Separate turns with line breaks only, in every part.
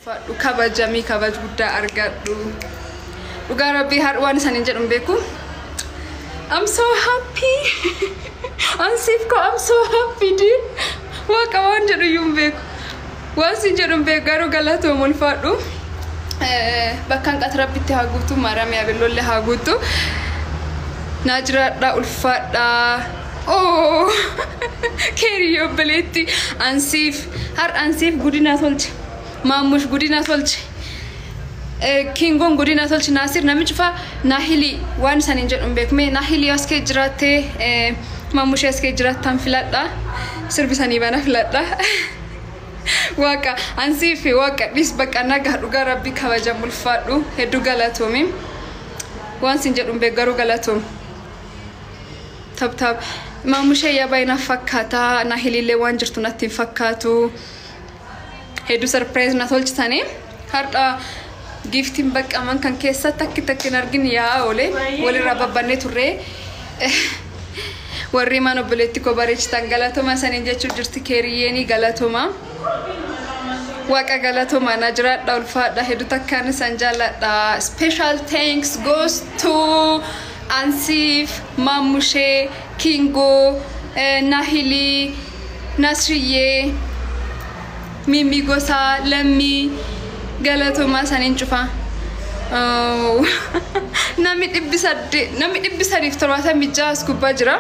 ulfaadhu kabajamii kabaj guddaa argadhu dhugaa rabbii harwaan isaanii jedhun beeku I'm so happy Ansifko I'm so happy dude waaqa waan jedhu yuun beeku waan sin jedhun beeku garuu galatoom ulfaadhu bakkaan qatrabbitti haa guutu maramee abeellolle haa guutu naajiraadha ulfaadha oh keriyo beletti ansif har ansif gudina tolche mamush gudina tolche kingon gudina tolche nasir namichfa nahili wan sanin jedhum beekme nahili aske jirate mamush aske jiratan filadha sirbisani bana filadha waka ansif waka bis bakana gaduga rabbi kabajam ulfaadhu heddu galatomi wan sin jedhum be garu galatom tab mamushe ya bayna fakata nahili le wan jirtu natti fakatu hedu surprise na tolchitani harda giftin bakka man kan keessa takki nargin ya ole wali rababbanne turre warri man obeletti ko barechitan galatoma sanin jechu jirti keriyeni galatoma waqa galatoma najraadha ulfaadha hedu takkan sanjalladha special thanks goes to Ansif Mamushe Kingo Nahili Nasriye Mimi Gosa Lemmi Galatoma sanin chufa nami dibbisadif torwata mijas kubajra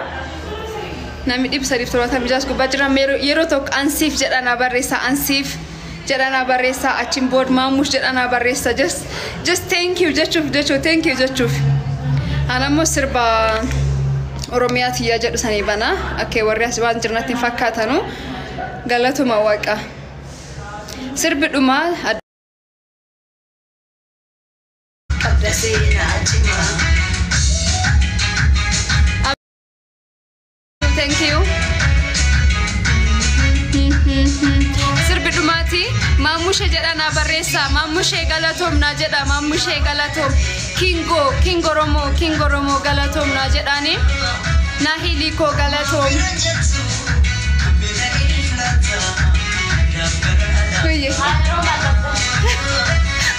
nami dibbisadif torwata mijas kubajra yero tok Ansif jedhana barreessa Ansif jedhana barreessa achin board Mamush jedhana barreessa just thank you jechuf thank you jechuf Anamo sirba Oromiyati ya jedhu sani bana akke warri asbaan jirnatti fakkaatanu galatuma waqa sirbi dhuma thank you sirbi dhumati mamushe jedhana barreessa mamushe galatom na jedha mamushe galatom Kingo Romo galatom na jedhani nahili ko galatom kuye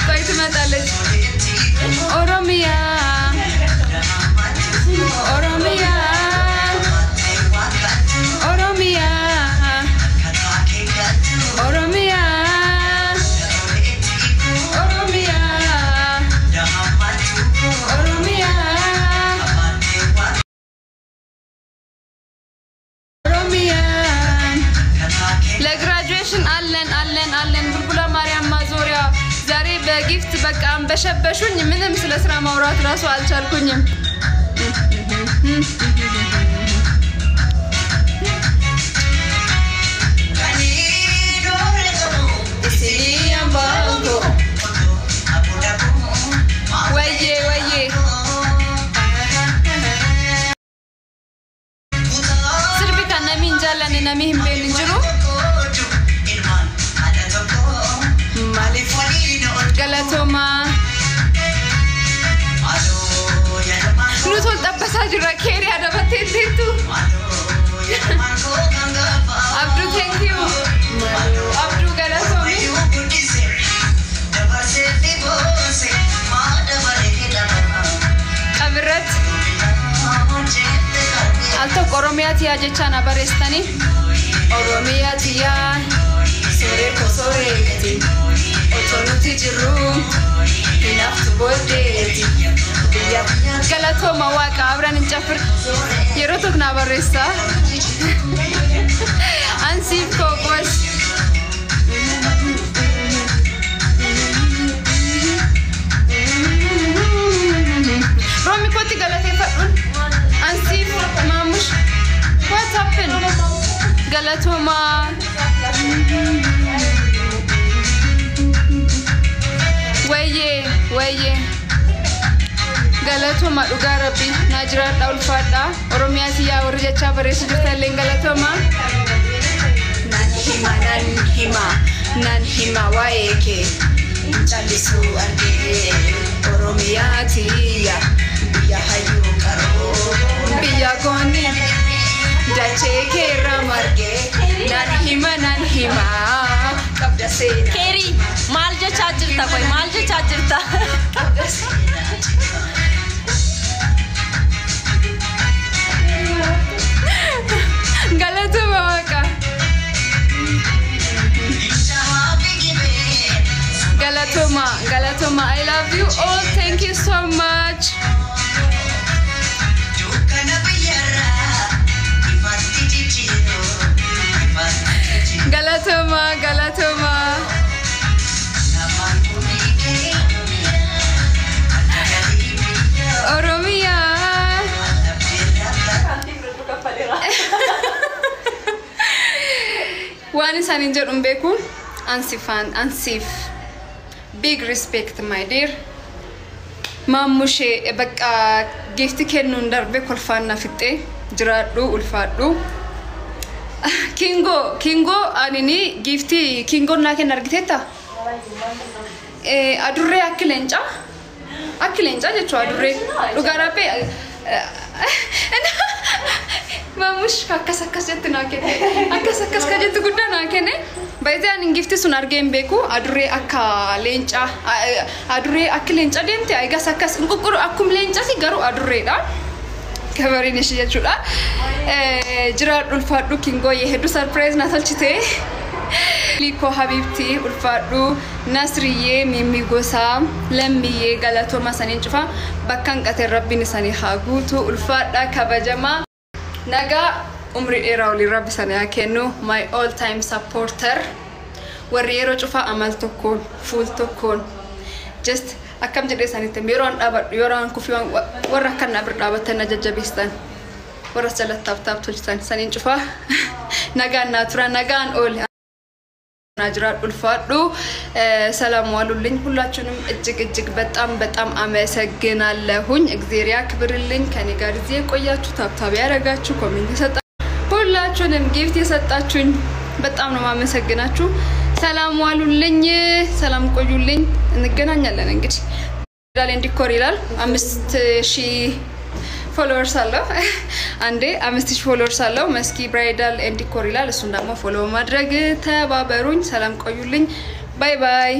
koitu matale Oromia allen bulbula ማርያም ማዞሪያ ዛሬ በጊፍት በቃ አንበሸበሹኝ ምንም ስለስራ ማውራት ራሱ አልቻልኩኝም ወዬ ስርቢካ ነሚን ጃላኔ ነሚህም ቤልንጅሩ galatoma nutol tabbasa jira keri ada batetu Abdu thank you Abdu galatomi abrat alto oromiyati ya jechana barestani oromiyati ya sore otonuti jiru enough to bodeti galatoma waqa abran inchafir yero tok na barressa Ansif kokos Romi koti galate fadun Ansif Mamush what happened galatoma Waye galatoma dhugaa rabbi najiraadha ulfaadha oromiyati yaa warri jecha bareessu jirtallee galatoma nan hima waa'ee kee callisu argee oromiyati yaa biyya hayyuu qaroo biyya kooni dachee keerra margee nan hima qabda seenaa
Keri mal jecha jirta koy maal jechaa jirta
Galatuma waqa Galatuma I love you all thank you so much Galatuma Oromia One is an injured umbeku Ansif big respect my dear Mamushe baka gift kennu ndarbe kolfanna fitte jiraadhu ulfaadhu Kingo anini gifti Kingo na ken argiteta adurre akkilencha jechu adurre dugarape Mamush akkas jettu na kene akkas ka jettu gudda na kene bayze anin gifti sun argeen beku adurre akka lencha adurre akkilencha demte aygas akkas nqoquru akkum lencha si garu adurre da kabarin ishi jechuudha jiraadhu ulfaadhu Kingo yehedu surprise na tolchite liko habibti ulfaadhu Nasriye Mimi Gosa lammiye galatoma sanin cufa bakkan qate rabbin sani hagutu ulfaadha kabajama naga umri dheeraa rabbi sani kennu my all time supporter warri yeroo cufa amal tokkoon fuul tokkoon just akkam jedhee sanitti yeroon dhaabadhu yeroon kufiiwwan warra kana bir dhaabatana jajjabeestan warra jalattaaf taaf tolchitan saniin cufa nagaan natura nagaan ol najraad ulfaadhu ሰላም ዋሉልኝ ሁላችሁንም እጅግ በጣም አመሰግናለሁኝ እግዚአብሔር ያክብርልኝ ከኔ ጋር እዚህ ቆያችሁ ታብታብ ያረጋችሁ ኮሜንት ሰጣችሁ ሁላችሁንም ጊፍት የሰጣችሁኝ በጣም ነው ማመሰግናችሁ ሰላም ዋሉልኝ ሰላም ቆዩልኝ እንገናኛለን እንግዲህ ዳሌን ዲኮር ይላል 5000 followers አለው አንዴ 5000 followers አለው መስኪ ብራይዳል ኤንድ ዲኮር ይላል እሱን ደግሞ ፎሎ ማድረግ ተባበሩኝ ሰላም ቆዩልኝ ባይ ባይ